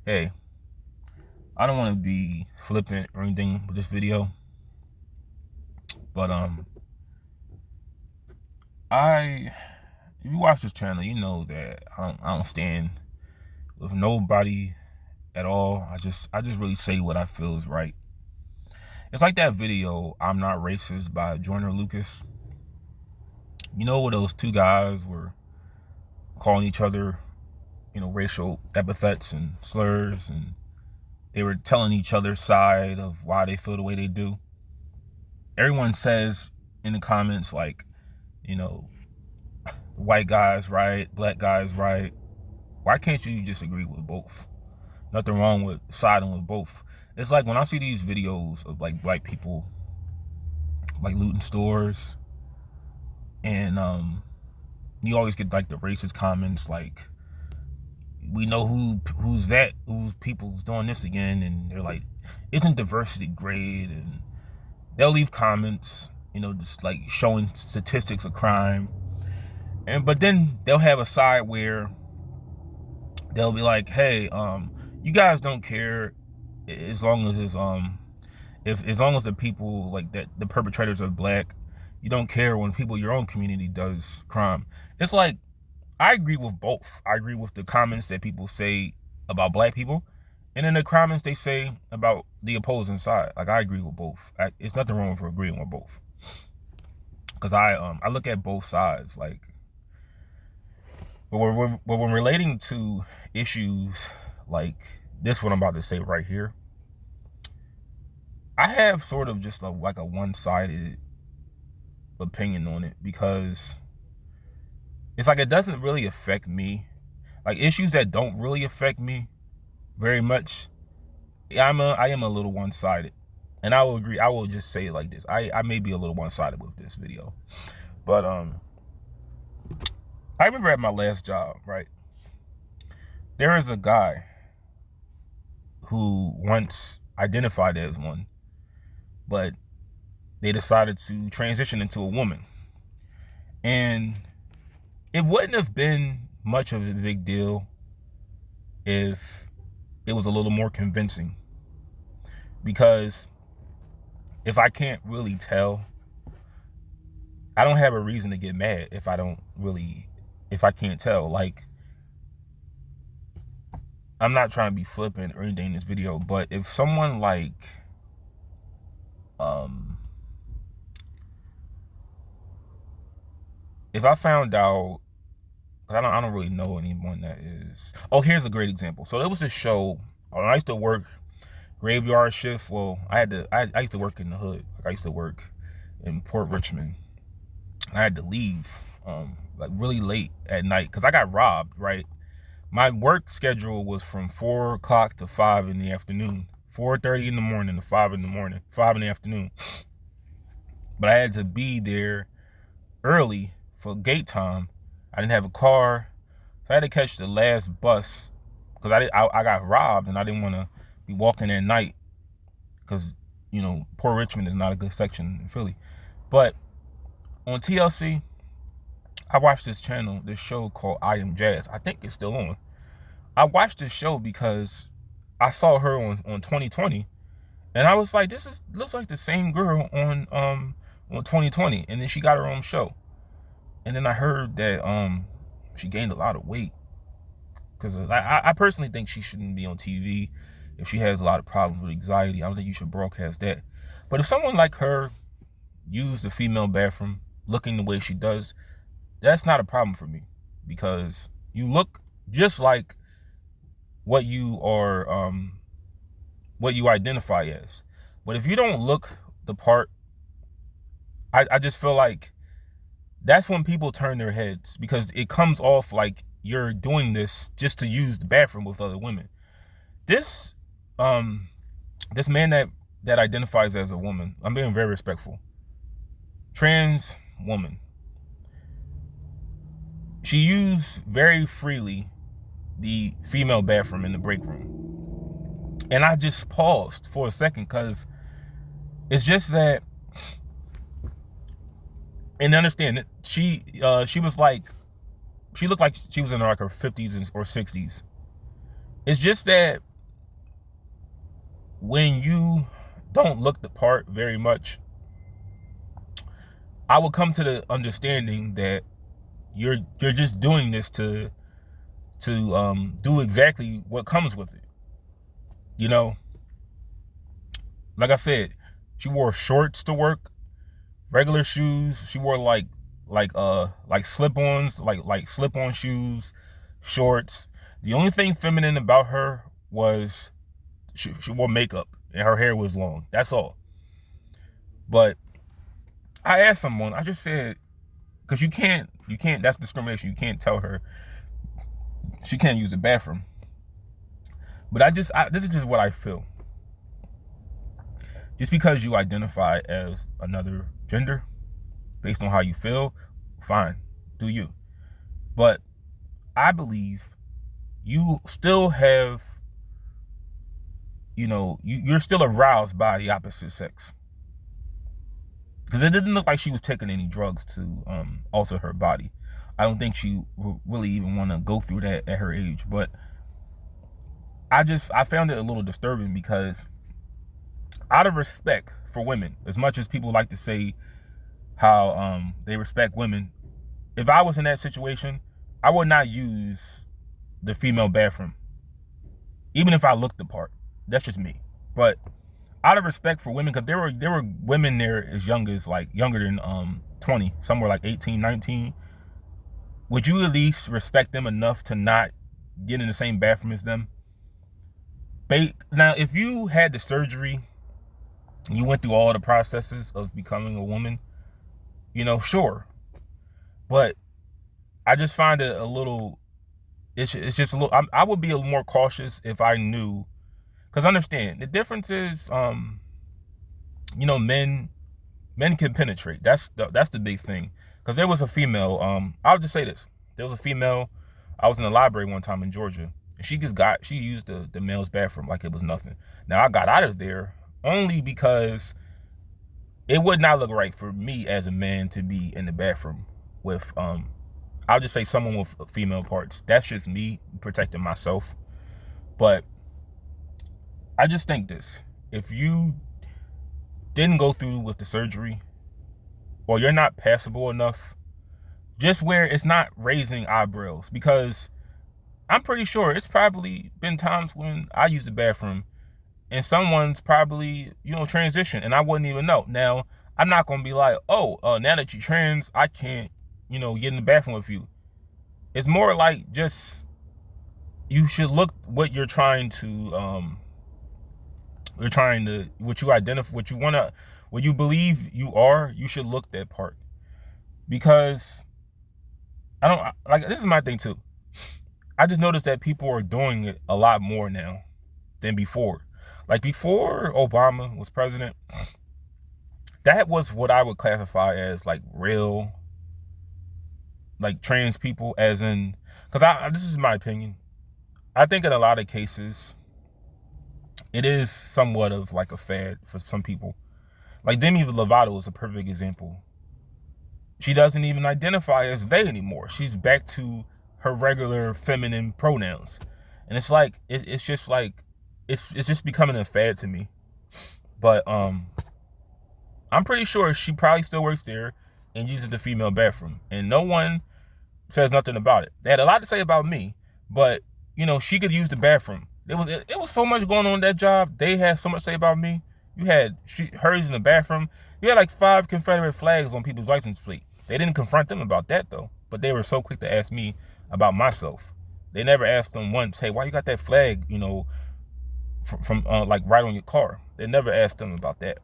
Hey, I don't want to be flippant or anything with this video, but I if you watch this channel, you know that I don't stand with nobody at all. I just really say what I feel is right. It's like that video "I'm Not Racist" by Joyner Lucas. You know where those two guys were calling each other, racial epithets and slurs, and they were telling each other's side of why they feel the way they do. Everyone says in the comments like, you know, white guy's right, black guy's right. Why can't you just agree with both? Nothing wrong with siding with both. It's like when I see these videos of like black people like looting stores, and you always get like the racist comments like, we know whose people's doing this again, and they're like, isn't diversity great? And they'll leave comments, just like showing statistics of crime. But then they'll have a side where they'll be like, hey, you guys don't care as long as it's if as long as the people like that, the perpetrators are black. You don't care when people in your own community does crime. It's like, I agree with both. I agree with the comments that people say about black people, and then the comments they say about the opposing side. Like, I agree with both. It's nothing wrong with agreeing with both, because I look at both sides. Like, but when relating to issues like this, what I'm about to say right here, I have sort of just like a one-sided opinion on it, because it's like it doesn't really affect me. Like, issues that don't really affect me very much, I am a little one-sided. And I will agree, I will just say it like this. I may be a little one-sided with this video. But I remember at my last job, right? There is a guy who once identified as one, but they decided to transition into a woman. And it wouldn't have been much of a big deal if it was a little more convincing. Because if I can't really tell, I don't have a reason to get mad if I can't tell. Like, I'm not trying to be flippant or anything in this video, but if someone like, if I found out, I don't really know anyone that is. Oh, here's a great example. So there was this show. When I used to work graveyard shift. Well, I used to work in the hood. Like, I used to work in Port Richmond. I had to leave like really late at night because I got robbed. Right, my work schedule was from 4 o'clock to 5 in the afternoon, 4:30 in the morning to 5 in the morning, 5 in the afternoon. But I had to be there early for gate time. I didn't have a car, so I had to catch the last bus because I got robbed, and I didn't want to be walking at night because, Port Richmond is not a good section in Philly. But on TLC, I watched this show called I Am Jazz. I think it's still on. I watched this show because I saw her on 2020, and I was like, looks like the same girl on 2020, and then she got her own show. And then I heard that she gained a lot of weight, because I personally think she shouldn't be on TV if she has a lot of problems with anxiety. I don't think you should broadcast that. But if someone like her used the female bathroom looking the way she does, that's not a problem for me, because you look just like what you are, what you identify as. But if you don't look the part, I just feel like that's when people turn their heads, because it comes off like you're doing this just to use the bathroom with other women. This this man that identifies as a woman, I'm being very respectful, trans woman, she used very freely the female bathroom in the break room. And I just paused for a second, because it's just that, and understand that she was like, she looked like she was in like her 50s or 60s. It's just that when you don't look the part very much, I will come to the understanding that you're just doing this to do exactly what comes with it. You know, like I said, she wore shorts to work, regular shoes. She wore like slip-ons, like slip-on shoes, shorts. The only thing feminine about her was she wore makeup and her hair was long. That's all. But I asked someone, I just said, because you can't, that's discrimination. You can't tell her she can't use the bathroom. But this is just what I feel. Just because you identify as another gender, based on how you feel, fine, do you. But I believe you still have, you're still aroused by the opposite sex. Because it didn't look like she was taking any drugs to alter her body. I don't think she really even want to go through that at her age. But I found it a little disturbing because out of respect for women, as much as people like to say how they respect women, if I was in that situation, I would not use the female bathroom, even if I looked the part. That's just me. But out of respect for women, because there were women there as young as younger than 20, somewhere like 18, 19. Would you at least respect them enough to not get in the same bathroom as them? Now, if you had the surgery, you went through all the processes of becoming a woman, sure. But I just find it a little, it's just a little, I would be a little more cautious if I knew, because understand, the difference is, men can penetrate. That's the big thing. Because there was a female, I'll just say this. There was a female, I was in the library one time in Georgia, and she used the male's bathroom like it was nothing. Now, I got out of there only because it would not look right for me as a man to be in the bathroom with, I'll just say someone with female parts. That's just me protecting myself. But I just think this. If you didn't go through with the surgery, or you're not passable enough, just where it's not raising eyebrows, because I'm pretty sure it's probably been times when I used the bathroom and someone's probably, transitioned and I wouldn't even know. Now, I'm not going to be like, oh, now that you're trans, I can't, get in the bathroom with you. It's more like just, you should look what you're trying to, what you identify, what you believe you are, you should look that part. Because this is my thing too. I just noticed that people are doing it a lot more now than before. Like before Obama was president, that was what I would classify as real, trans people, as in, because this is my opinion. I think in a lot of cases, it is somewhat of a fad for some people. Like Demi Lovato is a perfect example. She doesn't even identify as they anymore. She's back to her regular feminine pronouns. And it's it's just becoming a fad to me. But I'm pretty sure she probably still works there and uses the female bathroom. And no one says nothing about it. They had a lot to say about me, but she could use the bathroom. It was so much going on in that job. They had so much to say about me. You had hers in the bathroom. You had 5 Confederate flags on people's license plate. They didn't confront them about that though. But they were so quick to ask me about myself. They never asked them once, hey, why you got that flag, from right on your car? They never asked them about that.